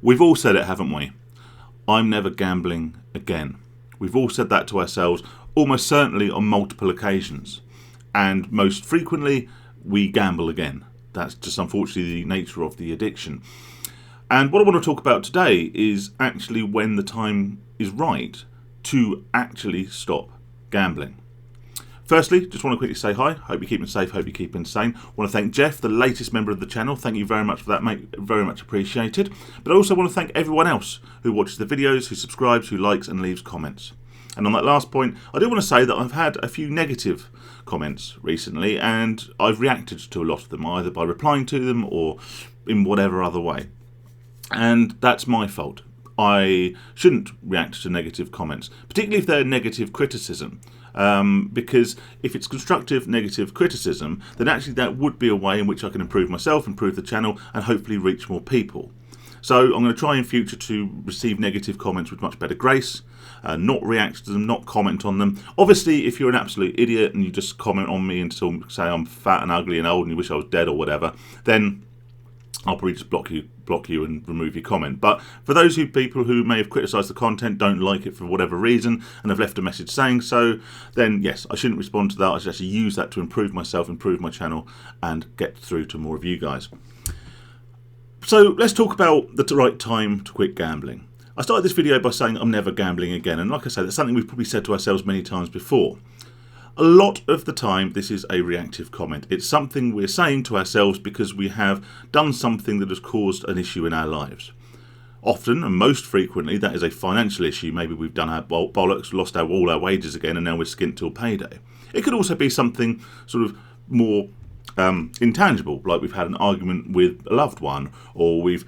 We've all said it, haven't we? I'm never gambling again. We've all said that to ourselves, almost certainly on multiple occasions. And most frequently, we gamble again. That's just unfortunately the nature of the addiction. And what I want to talk about today is actually when the time is right to actually stop gambling. Firstly, just want to quickly say hi. Hope you're keeping safe, hope you're keeping sane. I want to thank Jeff, the latest member of the channel. Thank you very much for that, mate. Very much appreciated. But I also want to thank everyone else who watches the videos, who subscribes, who likes and leaves comments. And on that last point, I do want to say that I've had a few negative comments recently, and I've reacted to a lot of them, either by replying to them or in whatever other way. And that's my fault. I shouldn't react to negative comments, particularly if they're negative criticism. Because if it's constructive negative criticism, then actually that would be a way in which I can improve myself, improve the channel, and hopefully reach more people. So I'm going to try in future to receive negative comments with much better grace, not react to them, not comment on them. Obviously, if you're an absolute idiot and you just comment on me and say I'm fat and ugly and old and you wish I was dead or whatever, then I'll probably just block you and remove your comment. But for those people who may have criticised the content, don't like it for whatever reason, and have left a message saying so, then yes, I shouldn't respond to that. I should actually use that to improve myself, improve my channel, and get through to more of you guys. So let's talk about the right time to quit gambling. I started this video by saying I'm never gambling again, and like I said, that's something we've probably said to ourselves many times before. A lot of the time, this is a reactive comment. It's something we're saying to ourselves because we have done something that has caused an issue in our lives. Often, and most frequently, that is a financial issue. Maybe we've done our bollocks, lost all our wages again, and now we're skint till payday. It could also be something sort of more intangible, like we've had an argument with a loved one, or we've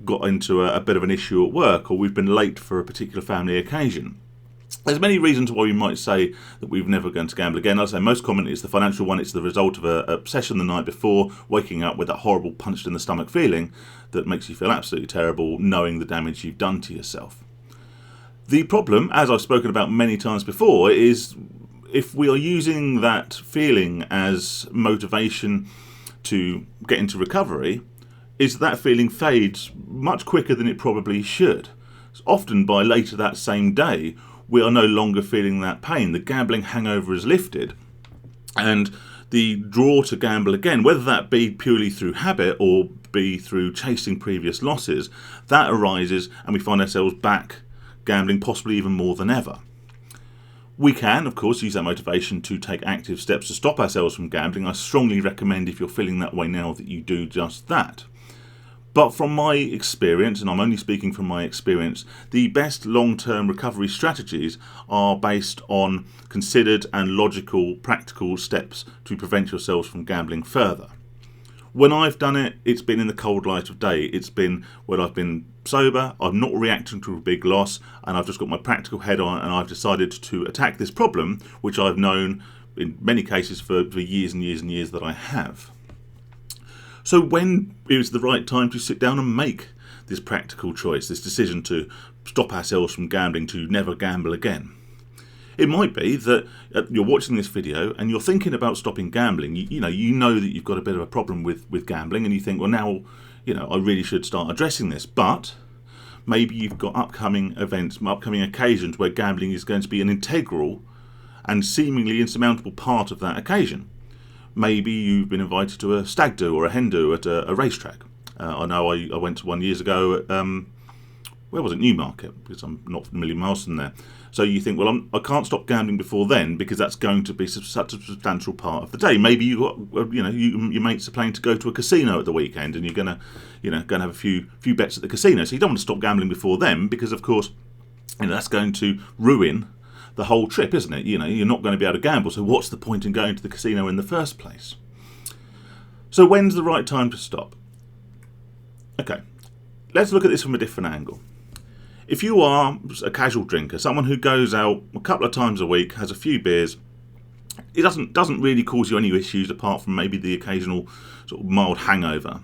got into a bit of an issue at work, or we've been late for a particular family occasion. There's many reasons why we might say that we've never going to gamble again. I'd say most common is the financial one. It's the result of an obsession the night before, waking up with that horrible punched in the stomach feeling that makes you feel absolutely terrible, knowing the damage you've done to yourself. The problem, as I've spoken about many times before, is if we are using that feeling as motivation to get into recovery, is that feeling fades much quicker than it probably should. Often by later that same day, we are no longer feeling that pain. The gambling hangover is lifted, and the draw to gamble again, whether that be purely through habit or be through chasing previous losses, that arises and we find ourselves back gambling, possibly even more than ever. We can, of course, use that motivation to take active steps to stop ourselves from gambling. I strongly recommend, if you're feeling that way now, that you do just that. But from my experience, and I'm only speaking from my experience, the best long-term recovery strategies are based on considered and logical, practical steps to prevent yourselves from gambling further. When I've done it, it's been in the cold light of day. It's been when I've been sober, I'm not reacting to a big loss, and I've just got my practical head on, and I've decided to attack this problem, which I've known in many cases for years and years and years that I have. So when is the right time to sit down and make this practical choice, this decision to stop ourselves from gambling, to never gamble again? It might be that you're watching this video and you're thinking about stopping gambling. You know that you've got a bit of a problem with gambling, and you think, well, now, I really should start addressing this. But maybe you've got upcoming events, upcoming occasions where gambling is going to be an integral and seemingly insurmountable part of that occasion. Maybe you've been invited to a stag do or a hen do at a racetrack. I know I went to one years ago at, where was it? Newmarket, because I'm not a million miles from there. So you think, well, I can't stop gambling before then because that's going to be such a substantial part of the day. Maybe you got, your mates are planning to go to a casino at the weekend, and you're gonna have a few bets at the casino. So you don't want to stop gambling before then because, of course, that's going to ruin the whole trip, isn't it? You're not going to be able to gamble, so what's the point in going to the casino in the first place? So when's the right time to stop? Okay, let's look at this from a different angle. If you are a casual drinker, someone who goes out a couple of times a week, has a few beers, it doesn't really cause you any issues apart from maybe the occasional sort of mild hangover.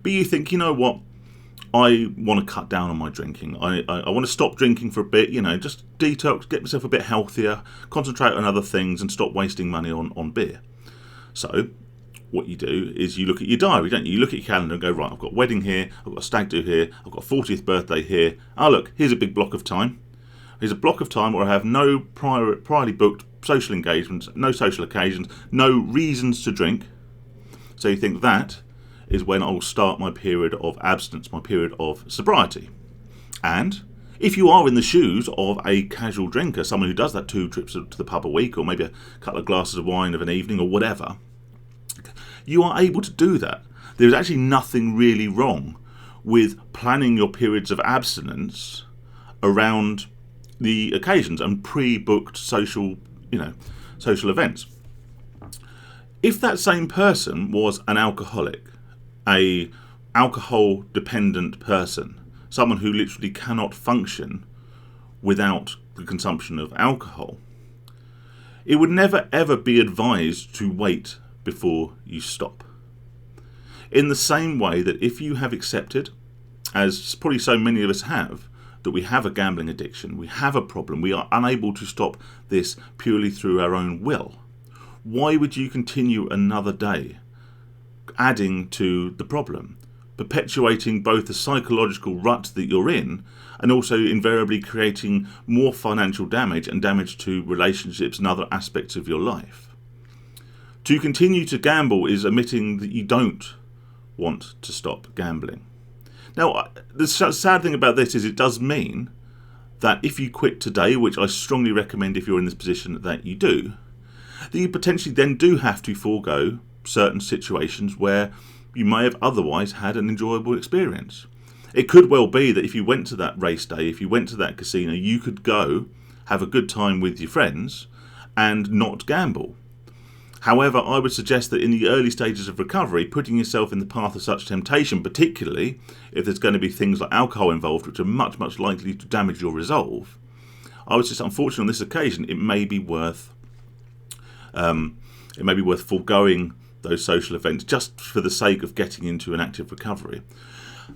But you think, you know what? I want to cut down on my drinking. I want to stop drinking for a bit, just detox, get myself a bit healthier, concentrate on other things and stop wasting money on beer. So what you do is you look at your diary, don't you? You look at your calendar and go, right, I've got a wedding here, I've got a stag do here, I've got a 40th birthday here. Oh, look, here's a big block of time. Here's a block of time where I have no priorly booked social engagements, no social occasions, no reasons to drink. So you think that is when I will start my period of abstinence, my period of sobriety. And if you are in the shoes of a casual drinker, someone who does that 2 trips to the pub a week, or maybe a couple of glasses of wine of an evening or whatever, you are able to do that. There is actually nothing really wrong with planning your periods of abstinence around the occasions and pre-booked social events. If that same person was an alcoholic, a alcohol dependent person, someone who literally cannot function without the consumption of alcohol, it would never ever be advised to wait before you stop. In the same way that if you have accepted, as probably so many of us have, that we have a gambling addiction, we have a problem, we are unable to stop this purely through our own will, why would you continue another day adding to the problem, perpetuating both the psychological rut that you're in and also invariably creating more financial damage and damage to relationships and other aspects of your life? To continue to gamble is admitting that you don't want to stop gambling. Now, the sad thing about this is it does mean that if you quit today, which I strongly recommend if you're in this position that you do, that you potentially then do have to forego certain situations where you may have otherwise had an enjoyable experience. It could well be that if you went to that race day, if you went to that casino, you could go have a good time with your friends and not gamble. However, I would suggest that in the early stages of recovery, putting yourself in the path of such temptation, particularly if there's going to be things like alcohol involved, which are much, much likely to damage your resolve, I would say, unfortunately, on this occasion, it may be worth foregoing those social events just for the sake of getting into an active recovery.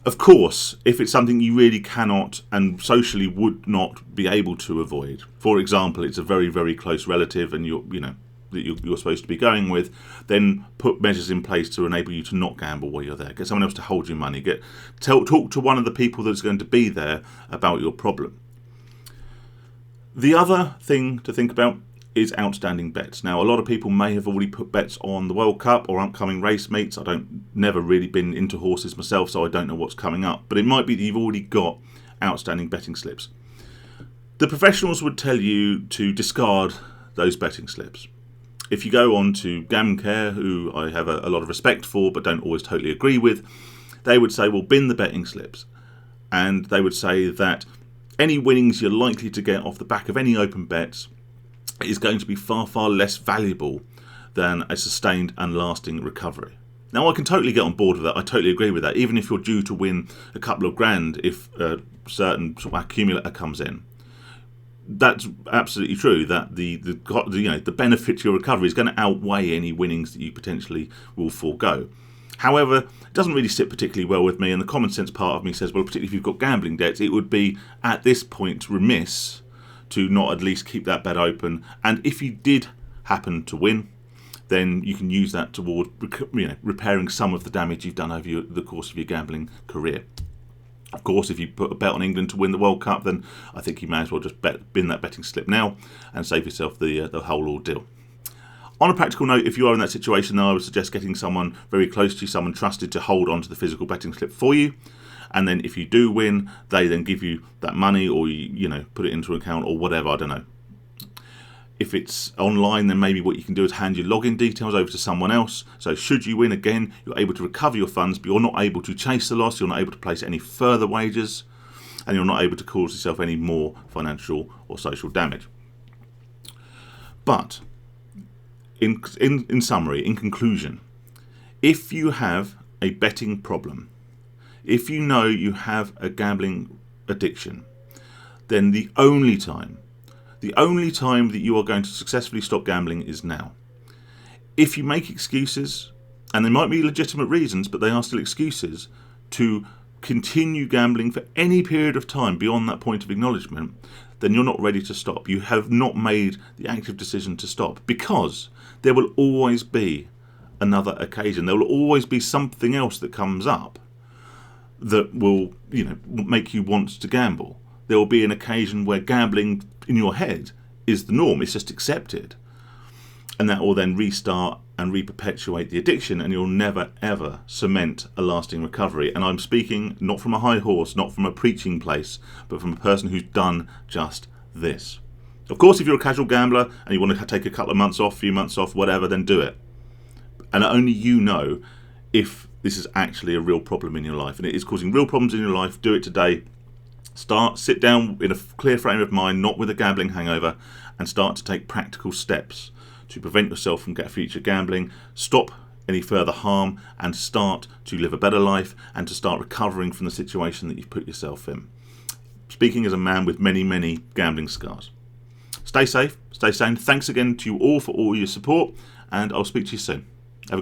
Of course, if it's something you really cannot and socially would not be able to avoid, for example, it's a very, very close relative and you're supposed to be going with, then put measures in place to enable you to not gamble while you're there. Get someone else to hold your money. Talk to one of the people that's going to be there about your problem. The other thing to think about is outstanding bets. Now, a lot of people may have already put bets on the World Cup or upcoming race meets. Never really been into horses myself, so I don't know what's coming up. But it might be that you've already got outstanding betting slips. The professionals would tell you to discard those betting slips. If you go on to GamCare, who I have a lot of respect for but don't always totally agree with, they would say, well, bin the betting slips. And they would say that any winnings you're likely to get off the back of any open bets is going to be far, far less valuable than a sustained and lasting recovery. Now, I can totally get on board with that. I totally agree with that. Even if you're due to win a couple of grand if a certain sort of accumulator comes in, that's absolutely true. That the benefit to your recovery is going to outweigh any winnings that you potentially will forego. However, it doesn't really sit particularly well with me, and the common sense part of me says, well, particularly if you've got gambling debts, it would be at this point remiss to not at least keep that bet open. And if you did happen to win, then you can use that toward repairing some of the damage you've done over the course of your gambling career. Of course, if you put a bet on England to win the World Cup, then I think you may as well just bin that betting slip now and save yourself the whole ordeal. On a practical note, if you are in that situation, then I would suggest getting someone very close to you, someone trusted, to hold on to the physical betting slip for you. And then if you do win, they then give you that money, or you put it into an account or whatever, I don't know. If it's online, then maybe what you can do is hand your login details over to someone else. So should you win again, you're able to recover your funds, but you're not able to chase the loss, you're not able to place any further wagers, and you're not able to cause yourself any more financial or social damage. But in summary, in conclusion, if you have a betting problem, if you know you have a gambling addiction, then the only time that you are going to successfully stop gambling is now. If you make excuses, and they might be legitimate reasons, but they are still excuses, to continue gambling for any period of time beyond that point of acknowledgement, then you're not ready to stop. You have not made the active decision to stop, because there will always be another occasion. There will always be something else that comes up that will, make you want to gamble. There will be an occasion where gambling in your head is the norm. It's just accepted. And that will then restart and re-perpetuate the addiction, and you'll never, ever cement a lasting recovery. And I'm speaking not from a high horse, not from a preaching place, but from a person who's done just this. Of course, if you're a casual gambler and you want to take a couple of months off, few months off, whatever, then do it. And only you know if this is actually a real problem in your life. And it is causing real problems in your life. Do it today. Sit down in a clear frame of mind, not with a gambling hangover, and start to take practical steps to prevent yourself from future gambling, stop any further harm, and start to live a better life and to start recovering from the situation that you've put yourself in. Speaking as a man with many, many gambling scars. Stay safe, stay sane. Thanks again to you all for all your support, and I'll speak to you soon.